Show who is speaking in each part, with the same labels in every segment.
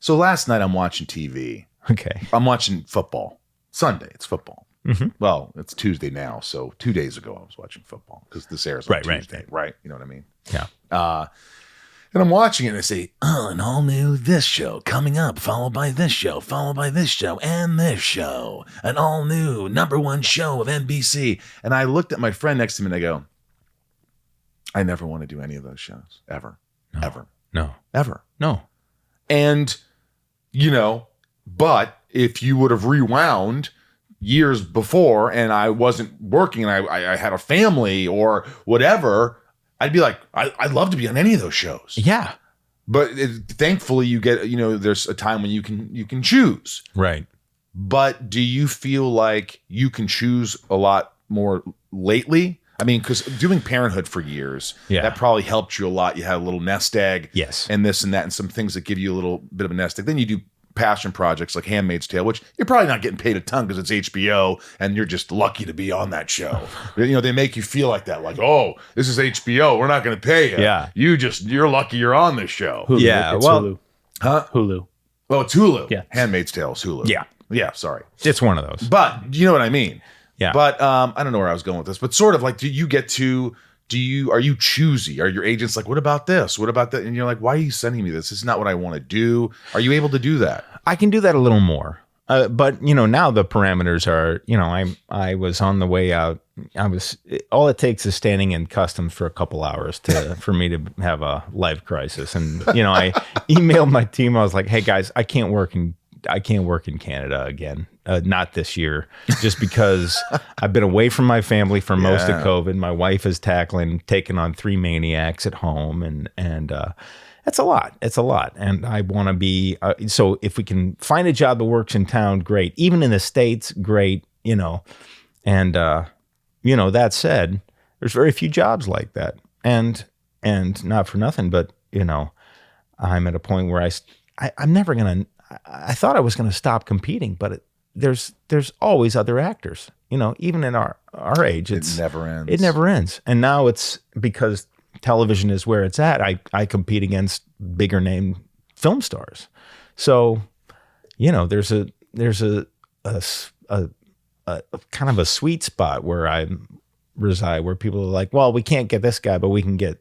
Speaker 1: So last night I'm watching TV.
Speaker 2: Okay.
Speaker 1: I'm watching football. Sunday, it's football.
Speaker 2: Mm-hmm.
Speaker 1: Well, it's Tuesday now, so 2 days ago I was watching football because this airs on Tuesday, right? You know what I mean?
Speaker 2: Yeah.
Speaker 1: And I'm watching it and I say, oh, an all new this show coming up, followed by this show, followed by this show, and this show. An all new #1 show of NBC. And I looked at my friend next to me and I go, I never want to do any of those shows. Ever.
Speaker 2: No.
Speaker 1: Ever.
Speaker 2: No.
Speaker 1: Ever.
Speaker 2: No.
Speaker 1: And, you know, but if you would have rewound years before and I wasn't working and I had a family or whatever, I'd be like, I'd love to be on any of those shows.
Speaker 2: Yeah.
Speaker 1: But thankfully you get, there's a time when you can choose.
Speaker 2: Right.
Speaker 1: But do you feel like you can choose a lot more lately? I mean, because doing Parenthood for years, that probably helped you a lot. You had a little nest egg.
Speaker 2: Yes.
Speaker 1: And this and that and some things that give you a little bit of a nest egg. Then you do passion projects like Handmaid's Tale, which you're probably not getting paid a ton because it's HBO and you're just lucky to be on that show. They make you feel like that, like, oh, this is HBO, we're not going to pay you.
Speaker 2: Yeah.
Speaker 1: You're lucky you're on this show.
Speaker 3: Hulu.
Speaker 2: Yeah,
Speaker 3: It's
Speaker 2: well,
Speaker 3: Hulu.
Speaker 1: Huh?
Speaker 3: Hulu.
Speaker 1: Oh, it's Hulu.
Speaker 3: Yeah.
Speaker 1: Handmaid's Tale is Hulu.
Speaker 2: Yeah.
Speaker 1: Yeah, sorry.
Speaker 2: It's one of those.
Speaker 1: But you know what I mean?
Speaker 2: Yeah.
Speaker 1: But I don't know where I was going with this, but sort of like, are you choosy? Are your agents like, what about this? What about that? And you're like, why are you sending me this? This is not what I want to do. Are you able to do that?
Speaker 2: I can do that a little more. But now the parameters are, I was on the way out. All it takes is standing in customs for a couple hours for me to have a life crisis. And, I emailed my team. I was like, hey guys, I can't work in Canada again. Not this year, just because I've been away from my family for most of COVID. My wife is taking on 3 maniacs at home, and it's a lot. It's a lot, and I want to be. So if we can find a job that works in town, great. Even in the States, great. And that said, there's very few jobs like that, and not for nothing, but I'm at a point where I'm never gonna. I thought I was going to stop competing, but there's always other actors. Even in our age, it
Speaker 1: never ends.
Speaker 2: It never ends. And now it's because television is where it's at. I compete against bigger name film stars. So, there's a kind of a sweet spot where I reside, where people are like, well, we can't get this guy, but we can get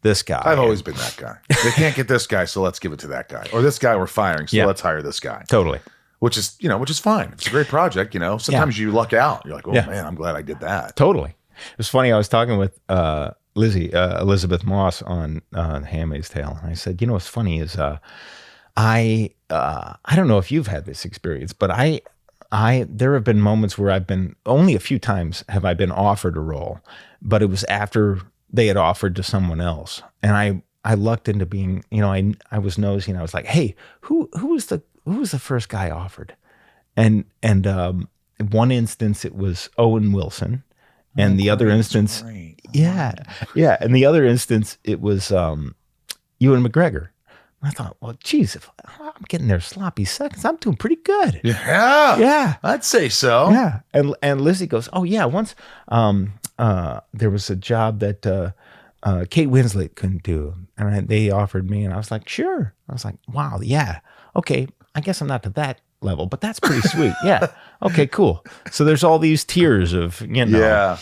Speaker 2: this guy.
Speaker 1: I've always been that guy. They can't get this guy, so let's give it to that guy. Or this guy we're firing, so let's hire this guy.
Speaker 2: Totally.
Speaker 1: Which is fine. It's a great project, Sometimes you luck out. You're like, oh man, I'm glad I did that.
Speaker 2: Totally. It was funny. I was talking with Elizabeth Moss on Handmaid's Tale, and I said, what's funny is I don't know if you've had this experience, but there have been moments where only a few times have I been offered a role, but it was after they had offered to someone else. And I lucked into being, I was nosing. I was like, hey, who was the first guy offered? And one instance it was Owen Wilson. And the other instance, and the other instance it was Ewan McGregor. I thought, well, geez, if I'm getting there sloppy seconds, I'm doing pretty good.
Speaker 1: Yeah, I'd say so.
Speaker 2: Yeah, and Lizzie goes, oh yeah, once there was a job that Kate Winslet couldn't do, and they offered me, and I was like, sure. I was like, wow, yeah, okay, I guess I'm not to that level, but that's pretty sweet. Yeah, okay, cool. So there's all these tiers of where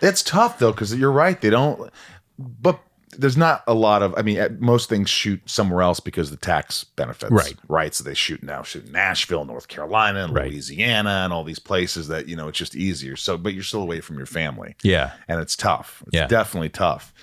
Speaker 1: it's tough though, because you're right, they don't, but there's not a lot of, most things shoot somewhere else because of the tax benefits. Right. So they shoot in Nashville, North Carolina, and Louisiana, and all these places that, it's just easier. So, but you're still away from your family.
Speaker 2: Yeah.
Speaker 1: And it's tough. It's definitely tough.